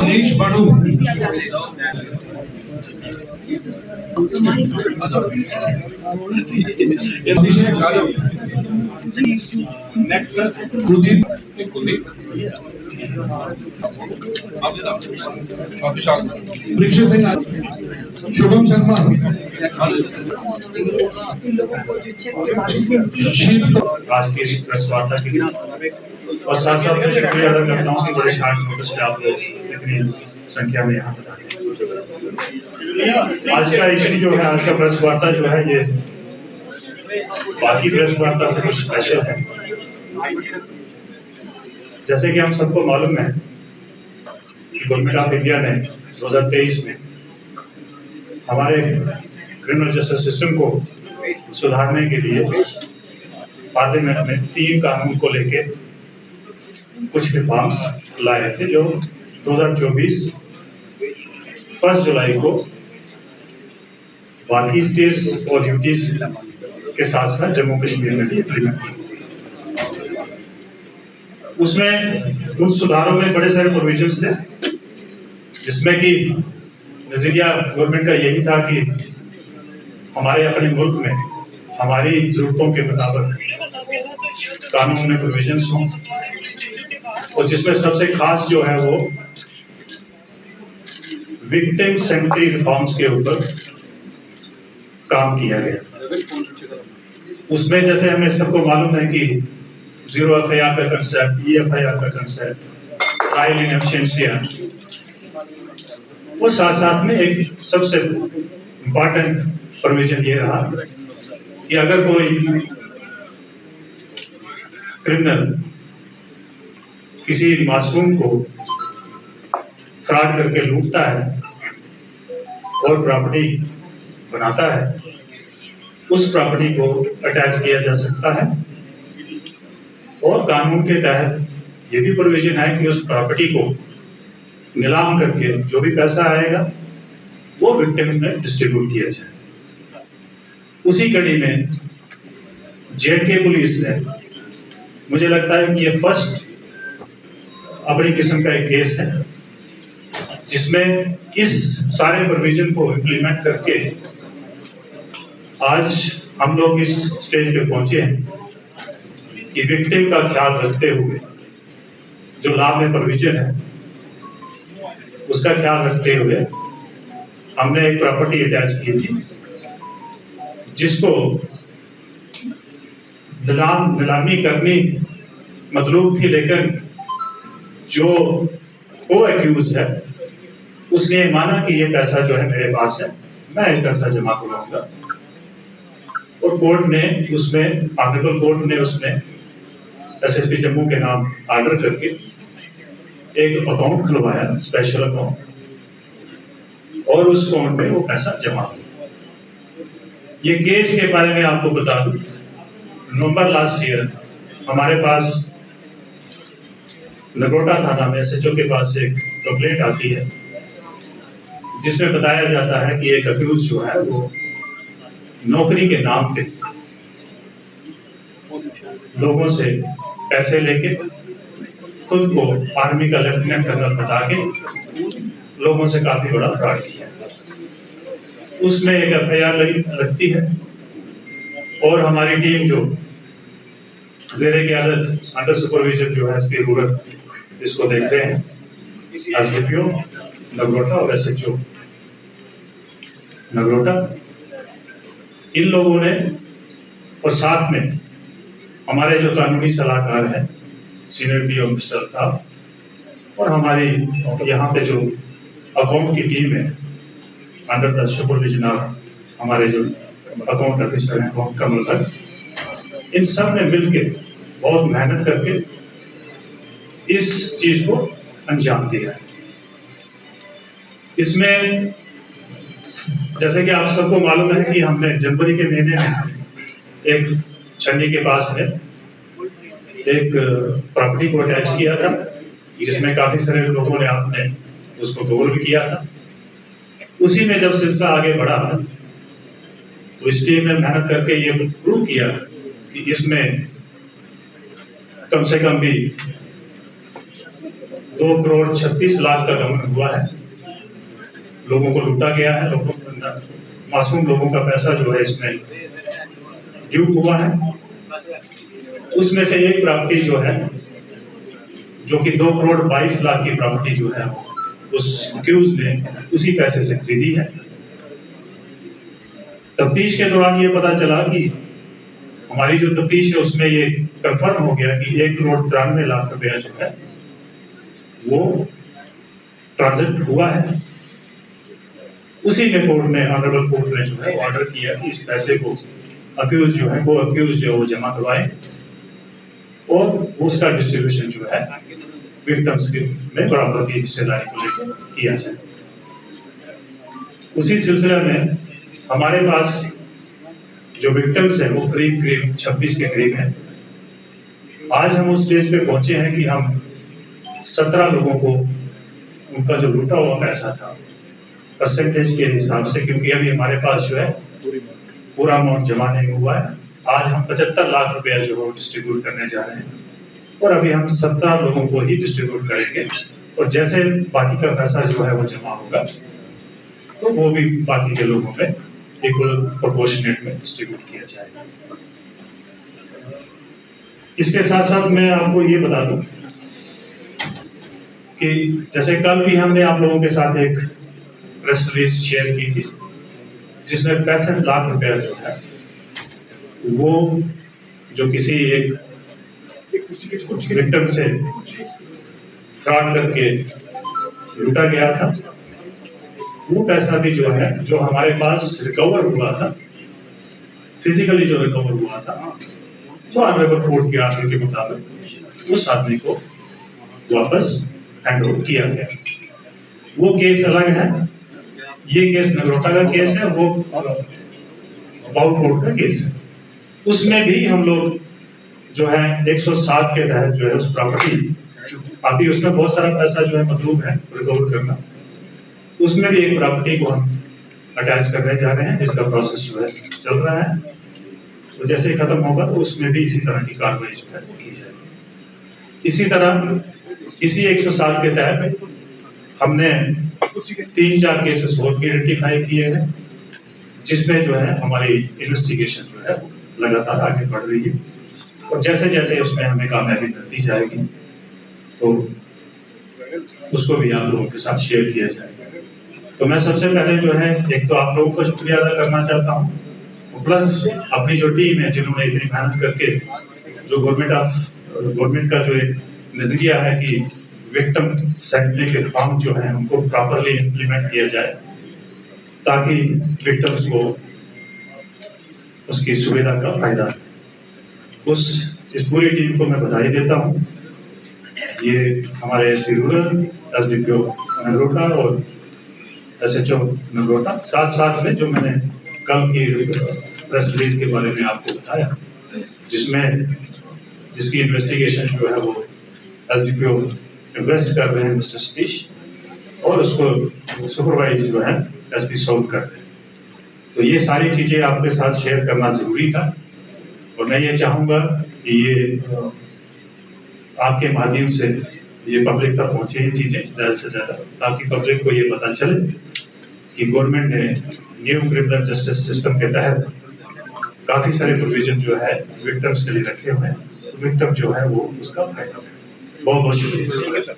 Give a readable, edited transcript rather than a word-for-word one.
मनीष बाड़ू नेक्स्ट कुलदीप परीक्षित सिंह, शुभम शर्मा, आज की इस प्रेस वार्ता के लिए और साथ साथ मैं शुक्रिया अदा करता हूँ कि बड़े शार्ट नोटिस पे आप लोग इतनी संख्या में यहाँ बता रहे हैं। आज का इशू जो है, आज का प्रेस वार्ता जो है, ये बाकी प्रेस वार्ता से कुछ स्पेशल है। जैसे कि हम सबको मालूम है कि गवर्नमेंट ऑफ इंडिया ने 2023 में हमारे क्रिमिनल जस्टिस सिस्टम को सुधारने के लिए पार्लियामेंट में 3 कानून को लेके कुछ रिफॉर्म्स लाए थे, जो 2024 1 जुलाई को बाकी स्टेट्स और यूटीज के साथ साथ जम्मू कश्मीर में भी इम्प्लीमेंट की। उसमें उन सुधारों में बड़े सारे प्रोविजंस थे, जिसमें कि नजरिया गवर्नमेंट का यही था कि हमारे अपने मुल्क में हमारी जरूरतों के मुताबिक कानून में प्रोविजंस हों, और जिसमें सबसे खास जो है वो विक्टिम सेंट्री रिफॉर्म्स के ऊपर काम किया गया। उसमें जैसे हमें सबको मालूम है कि 0 FIR का कंसेप्ट, EFIR का कंसेप्ट, ट्रायल इन एब्सेंशिया, वो साथ साथ में एक सबसे इम्पॉर्टेंट प्रोविजन ये रहा कि अगर कोई क्रिमिनल किसी मासूम को फ्रॉड करके लूटता है और प्रॉपर्टी बनाता है, उस प्रॉपर्टी को अटैच किया जा सकता है। और कानून के तहत ये भी प्रोविजन है कि उस प्रॉपर्टी को नीलाम करके जो भी पैसा आएगा वो विक्टिम्स में डिस्ट्रीब्यूट किया जाए। उसी कड़ी में जेके पुलिस ने, मुझे लगता है कि ये फर्स्ट अपनी किस्म का एक केस है जिसमें इस सारे प्रोविजन को इम्प्लीमेंट करके आज हम लोग इस स्टेज पे पहुंचे हैं कि विक्टिम का ख्याल रखते हुए जो लॉ में प्रोविजन है उसका ख्याल रखते हुए हमने एक प्रॉपर्टी अटैच की थी, जिसको नीलामी करनी मतलूब थी, लेकिन जो को एक्यूज है उसने माना कि ये पैसा जो है मेरे पास है, मैं ये पैसा जमा कराऊंगा। और कोर्ट ने उसमें, ऑनरेबल कोर्ट ने उसमें SSP जम्मू के नाम ऑर्डर करके एक अकाउंट खुलवाया, स्पेशल अकाउंट, और उस अकाउंट में वो पैसा जमा हुआ। ये केस के बारे में आपको बता दूं, नवंबर लास्ट ईयर हमारे पास नगरोटा थाना में SHO के पास एक कंप्लेंट आती है जिसमें बताया जाता है कि एक अक्यूज जो है वो नौकरी के नाम पे लोगों से पैसे लेके खुद को आर्मी का लेफ्टिनेंट कर्नल बता के लोगों से काफी बड़ा फ्रॉड किया। उसमें एक FIR लगती है और हमारी टीम जो ज़ेरे क़यादत अंडर सुपरविजन जो है SP रूरल इसको देख रहे हैं, SDPO नगरोटा और SHO नगरोटा, इन लोगों ने और साथ में हमारे जो कानूनी सलाहकार हैं सीनियर PO मिस्टर अल्ताफ, और हमारी यहाँ पे जो अकाउंट की टीम है अंडर द सुपरविजन ऑफ हमारे जो अकाउंट ऑफिसर हैं कमल भट्ट, इन सब ने मिलकर बहुत मेहनत करके इस चीज को अंजाम दिया है। इसमें जैसे कि आप सबको मालूम है कि हमने जनवरी के महीने में एक छन्नी के पास में एक प्रॉपर्टी को अटैच किया था, जिसमें काफी सारे लोगों ने आपने उसको कवर भी किया था। उसी में जब सिलसिला आगे बढ़ा तो इस टीम ने मेहनत करके ये प्रूव किया कि इसमें कम से कम भी 2,36,00,000 का गबन हुआ है, लोगों को लूटा गया है, मासूम लोगों का पैसा जो है इसमें ड्यूप हुआ है। उसमें से एक प्रॉपर्टी जो है, जो कि 2,22,00,000 की प्रॉपर्टी जो है उस अक्यूज ने उसी पैसे से खरीदी है। तफ्तीश के दौरान ये पता चला कि हमारी जो तफ्तीश है उसमें ये कंफर्म हो गया कि 1,93,00,000 रुपया जो है वो ट्रांजिट हुआ है। उसी में कोर्ट ने, ऑनरेबल कोर्ट ने जो है वो ऑर्डर किया कि इस पैसे को अक्यूज जो है वो जमा करवाए और उसका डिस्ट्रीब्यूशन जो है विक्टिम्स में बराबर की हिस्सेदारी को लेकर किया जाए। उसी सिलसिले में हमारे पास जो विक्टिम्स है वो करीब 26 के करीब हैं। आज हम उस स्टेज पे पहुंचे हैं कि हम 17 लोगों को उनका जो लूटा हुआ पैसा था परसेंटेज के हिसाब से, क्योंकि अभी हमारे पास जो है पूरा अमाउंट जमा नहीं हुआ है, आज हम 75 लाख रुपया जो है डिस्ट्रीब्यूट करने जा रहे हैं और अभी हम 17 लोगों को ही डिस्ट्रीब्यूट करेंगे और जैसे बाकी का पैसा जो है वो जमा होगा तो वो भी बाकी के लोगों में इक्वल प्रोपोर्शनेट में डिस्ट्रीब्यूट किया जाएगा। इसके साथ साथ मैं आपको ये बता दूं कि जैसे कल भी हमने आप लोगों के साथ एक प्रेस रिलीज शेयर की थी जिसमें 65 लाख रुपया जो है वो जो किसी एक विक्टिम से फ्रॉड करके लूटा गया था, वो पैसा भी जो है जो हमारे पास रिकवर हुआ था, फिजिकली जो रिकवर हुआ था, वो ऑनरेबल कोर्ट के आर्डर के मुताबिक उस आदमी को वापस हैंड ओवर किया गया। वो केस अलग है, ये केस नगरोटा का केस है, वो बाउट कोर्ट का केस है। उसमें भी हम लोग जो है 107 के तहत जो है उस प्रॉपर्टी, अभी उसमें बहुत सारा पैसा जो है मतलूब है रिकवर करना, उसमें भी एक प्रॉपर्टी को हम अटैच करने जा रहे हैं जिसका प्रोसेस जो है चल रहा है। तो जैसे खत्म होगा तो उसमें भी इसी तरह की कार्रवाई जो है की जाएगी। इसी तरह इसी 107 के तहत हमने 3-4 केसेस और भी आइडेंटिफाई किए हैं जिसमें जो है हमारी इन्वेस्टिगेशन जो है लगातार आगे बढ़ रही है और जैसे जैसे उसमें हमें कामयाबी मिलती जाएगी तो उसको भी आप लोगों के साथ शेयर किया जाएगा। तो मैं सबसे पहले जो है एक तो आप लोगों का शुक्रिया अदा करना चाहता हूँ, प्लस अपनी जो टीम है जिन्होंने इतनी मेहनत करके जो गवर्नमेंट का जो एक नजरिया है कि विक्टिम सेंट्रिक रिफॉर्म जो है उनको प्रॉपरली इम्प्लीमेंट किया जाए ताकि विक्टिम्स को उसकी सुविधा का फायदा। इस पूरी टीम को मैं बधाई देता हूँ। ये हमारे एसपी रूरल, एसडीपीओ नगरोटा और एसएचओ नगरोटा, साथ साथ में जो मैंने कल की प्रेस रिलीज के बारे में आपको बताया जिसकी इन्वेस्टिगेशन जो है वो एसडीपीओ इन्वेस्ट कर रहे हैं मिस्टर सतीश और उसको सुपरवाइज जो है एसपी साउथ कर रहे हैं। तो ये सारी चीजें आपके साथ शेयर करना जरूरी था और मैं ये चाहूंगा कि ये आपके माध्यम से ये पब्लिक तक पहुंचे ये चीजें ज्यादा से ज्यादा, ताकि पब्लिक को ये पता चले कि गवर्नमेंट ने न्यू क्रिमिनल जस्टिस सिस्टम के तहत काफी सारे प्रोविजन जो है विक्टिम्स के लिए रखे हुए हैं, तो विक्टिम जो है वो उसका फायदा है। बहुत बहुत शुक्रिया।